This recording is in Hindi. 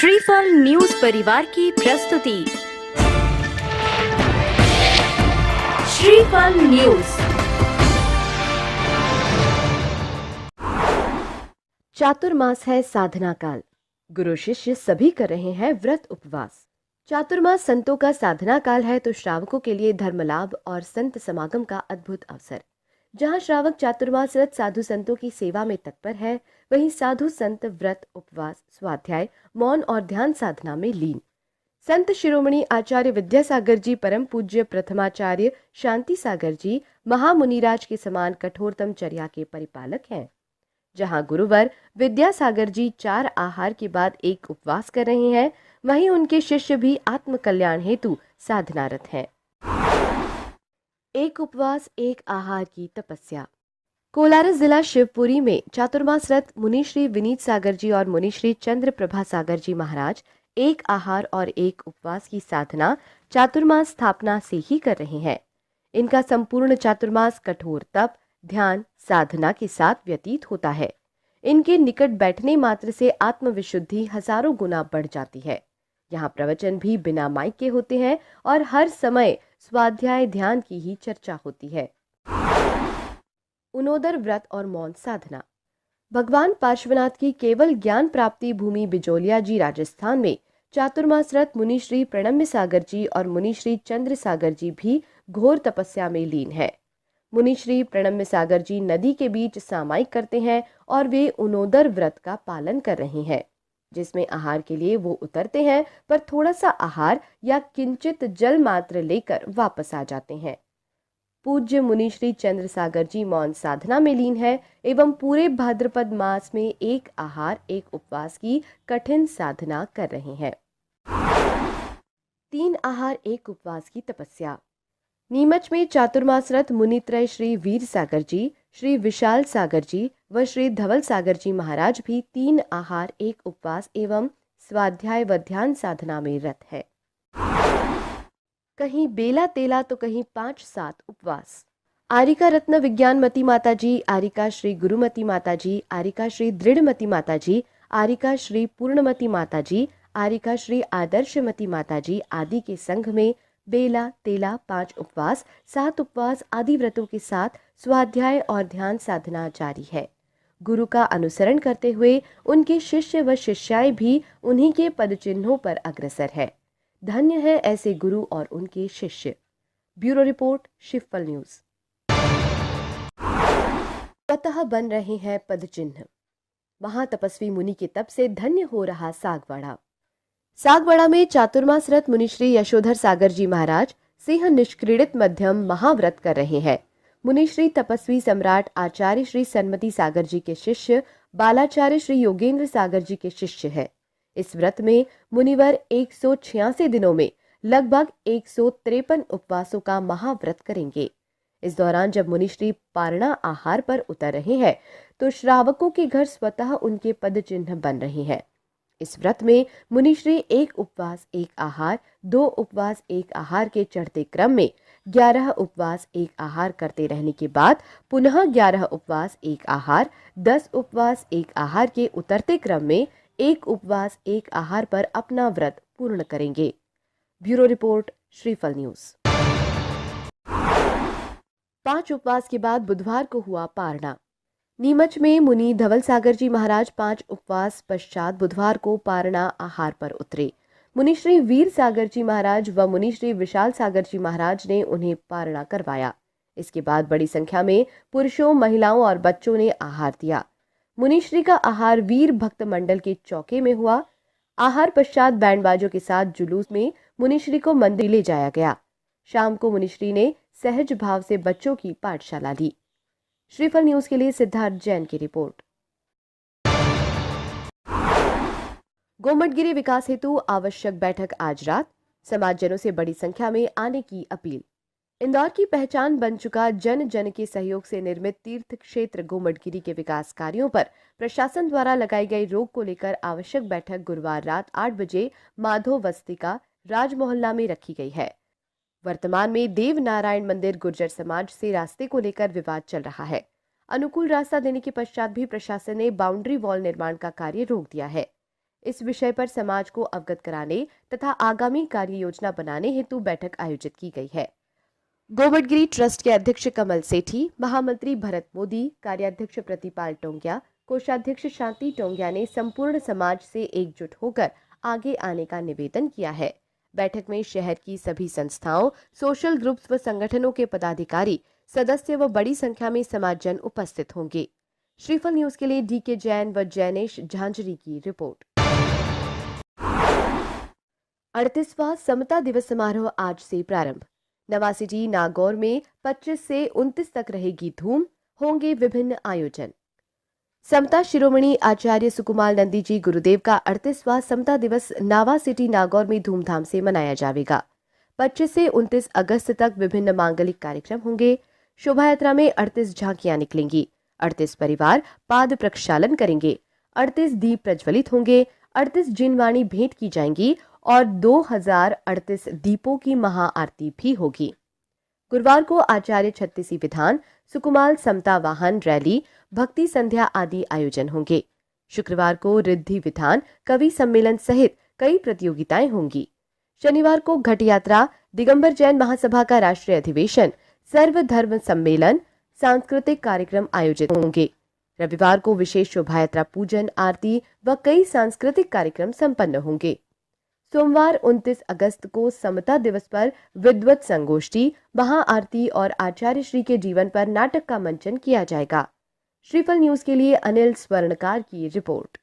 श्रीफल न्यूज परिवार की प्रस्तुति। श्रीफल न्यूज। चातुर्मास है साधना काल। गुरु शिष्य सभी कर रहे हैं व्रत उपवास। चातुर्मास संतों का साधना काल है तो श्रावकों के लिए धर्म लाभ और संत समागम का अद्भुत अवसर। जहां श्रावक चातुर्मास रत साधु संतों की सेवा में तत्पर है, वहीं साधु संत व्रत उपवास स्वाध्याय मौन और ध्यान साधना में लीन। संत शिरोमणि आचार्य विद्यासागर जी परम पूज्य प्रथमाचार्य शांति सागर जी महामुनिराज के समान कठोरतम चर्या के परिपालक हैं। जहां गुरुवर विद्यासागर जी 4 आहार के बाद एक उपवास कर रहे हैं, वहीं उनके शिष्य भी आत्म कल्याण हेतु साधनारत हैं। एक उपवास एक आहार की तपस्या। कोलारस जिला शिवपुरी में चातुर्मास रत मुनि श्री विनीत सागर जी और मुनि श्री चंद्र प्रभा सागर जी महाराज एक आहार और एक उपवास की साधना चातुर्मास स्थापना से ही कर रहे हैं। इनका संपूर्ण चातुर्मास कठोर तप, ध्यान, साधना के साथ व्यतीत होता है। इनके निकट बैठने मात्र से आत्मविशुद्धि हजारों गुना बढ़ जाती है। यहाँ प्रवचन भी बिना माइक के होते हैं और हर समय स्वाध्याय ध्यान की ही चर्चा होती है। उनोदर व्रत और मौन साधना। भगवान पार्श्वनाथ की केवल ज्ञान प्राप्ति भूमि बिजोलिया जी राजस्थान में चातुर्मास रत मुनि श्री प्रणम्य सागर जी और मुनि श्री चंद्र सागर जी भी घोर तपस्या में लीन है। मुनि श्री प्रणम्य सागर जी नदी के बीच सामायिक करते हैं और वे उनोदर व्रत का पालन कर रहे हैं, जिसमें आहार के लिए वो उतरते हैं पर थोड़ा सा आहार या किंचित जल मात्र लेकर वापस आ जाते हैं। पूज्य मुनि श्री चंद्र सागर जी मौन साधना में लीन है एवं पूरे भाद्रपद मास में एक आहार एक उपवास की कठिन साधना कर रहे हैं। 3 आहार एक उपवास की तपस्या। नीमच में चातुर्मास रत मुनित्रय श्री वीर सागर जी, श्री विशाल सागर जी व श्री धवल सागर जी महाराज भी 3 आहार एक उपवास एवं स्वाध्याय व ध्यान साधना में रत है। कहीं बेला तेला तो कहीं 5-7 उपवास। आरिका रत्न विज्ञानमती माता जी, आरिका श्री गुरुमती माता जी, आरिका श्री दृढ़मती माता जी, आरिका श्री पूर्णमती माता जी, आरिका श्री आदर्शमती माता जी आदि के संघ में बेला तेला 5 उपवास 7 उपवास आदि व्रतों के साथ स्वाध्याय और ध्यान साधना जारी है। गुरु का अनुसरण करते हुए उनके शिष्य व शिष्याएं भी उन्हीं के पदचिन्हों पर अग्रसर है। धन्य है ऐसे गुरु और उनके शिष्य। Bureau report, Shivphal news. स्वतः बन रहे हैं पदचिन्ह। महातपस्वी मुनि के तप से धन्य हो रहा सागवाड़ा। सागवाड़ा में चातुर्मास रत मुनि श्री यशोधर सागर जी महाराज सिंह निष्क्रीडित मध्यम महाव्रत कर रहे हैं। मुनि श्री तपस्वी सम्राट आचार्य श्री सन्मति सागर जी के शिष्य बालाचार्य श्री योगेंद्र सागर जी के शिष्य है। इस व्रत में मुनिवर 186 दिनों में लगभग 153 उपवासों का महाव्रत करेंगे। इस दौरान जब मुनिश्री पारणा आहार पर उतर रहे हैं तो श्रावकों के घर स्वतः उनके पद चिन्ह बन रहे हैं। इस व्रत में मुनिश्री 1 उपवास 1 आहार, 2 उपवास 1 आहार के चढ़ते क्रम में 11 उपवास 1 आहार करते रहने के बाद पुनः 11 उपवास 1 आहार, 10 उपवास 1 आहार के उतरते क्रम में 1 उपवास 1 आहार पर अपना व्रत पूर्ण करेंगे। ब्यूरो रिपोर्ट, श्रीफल न्यूज। 5 उपवास के बाद बुधवार को हुआ पारणा। नीमच में मुनि धवल सागर जी महाराज 5 उपवास पश्चात बुधवार को पारणा आहार पर उतरे। मुनि श्री वीर सागर जी महाराज व मुनि श्री विशाल सागर जी महाराज ने उन्हें पारणा करवाया। इसके बाद बड़ी संख्या में पुरुषों, महिलाओं और बच्चों ने आहार दिया। मुनिश्री का आहार वीर भक्त मंडल के चौके में हुआ। आहार पश्चात बैंड बाजों के साथ जुलूस में मुनिश्री को मंदिर ले जाया गया। शाम को मुनिश्री ने सहज भाव से बच्चों की पाठशाला ली। श्रीफल न्यूज के लिए सिद्धार्थ जैन की रिपोर्ट। गोमटगिरी विकास हेतु आवश्यक बैठक आज रात। समाजजनों से बड़ी संख्या में आने की अपील। इंदौर की पहचान बन चुका जन जन के सहयोग से निर्मित तीर्थ क्षेत्र गोमटगिरी के विकास कार्यों पर प्रशासन द्वारा लगाई गई रोक को लेकर आवश्यक बैठक गुरुवार रात 8 बजे माधो वस्तिका राज मोहल्ला में रखी गई है। वर्तमान में देव नारायण मंदिर गुर्जर समाज से रास्ते को लेकर विवाद चल रहा है। अनुकूल रास्ता देने के पश्चात भी प्रशासन ने बाउंड्री वॉल निर्माण का कार्य रोक दिया है। इस विषय पर समाज को अवगत कराने तथा आगामी कार्य योजना बनाने हेतु बैठक आयोजित की गई है। गोवटगिरी ट्रस्ट के अध्यक्ष कमल सेठी, महामंत्री भरत मोदी, कार्याध्यक्ष प्रतिपाल टोंगिया, कोषाध्यक्ष शांति टोंगिया ने संपूर्ण समाज से एकजुट होकर आगे आने का निवेदन किया है। बैठक में शहर की सभी संस्थाओं, सोशल ग्रुप्स व संगठनों के पदाधिकारी, सदस्य व बड़ी संख्या में समाजजन उपस्थित होंगे। श्रीफल न्यूज के लिए डीके जैन व जैनेश झांझरी की रिपोर्ट। 38वां समता दिवस समारोह आज से प्रारंभ। नवा सिटी नागौर में 25 से 29 तक रहेगी धूम, होंगे विभिन्न आयोजन। समता शिरोमणि आचार्य सुकुमार नंदी जी गुरुदेव का 38वां समता दिवस नावा सिटी नागौर में धूमधाम से मनाया जाएगा। 25 से 29 अगस्त तक विभिन्न मांगलिक कार्यक्रम होंगे। शोभा यात्रा में 38 झांकियां निकलेंगी। 38 परिवार पाद प्रक्षालन करेंगे। 38 दीप प्रज्वलित होंगे। 38 जिनवाणी भेंट की जाएंगी और 2038 दीपों की महाआरती भी होगी। गुरुवार को आचार्य छत्तीसी विधान, सुकुमार समता वाहन रैली, भक्ति संध्या आदि आयोजन होंगे। शुक्रवार को रिद्धि विधान, कवि सम्मेलन सहित कई प्रतियोगिताएं होंगी। शनिवार को घट यात्रा, दिगंबर जैन महासभा का राष्ट्रीय अधिवेशन, सर्वधर्म सम्मेलन, सांस्कृतिक कार्यक्रम आयोजित होंगे। रविवार को विशेष शोभा यात्रा, पूजन, आरती व कई सांस्कृतिक कार्यक्रम संपन्न होंगे। सोमवार 29 अगस्त को समता दिवस पर विद्वत संगोष्ठी, महाआरती और आचार्य श्री के जीवन पर नाटक का मंचन किया जाएगा। श्रीफल न्यूज के लिए अनिल स्वर्णकार की रिपोर्ट।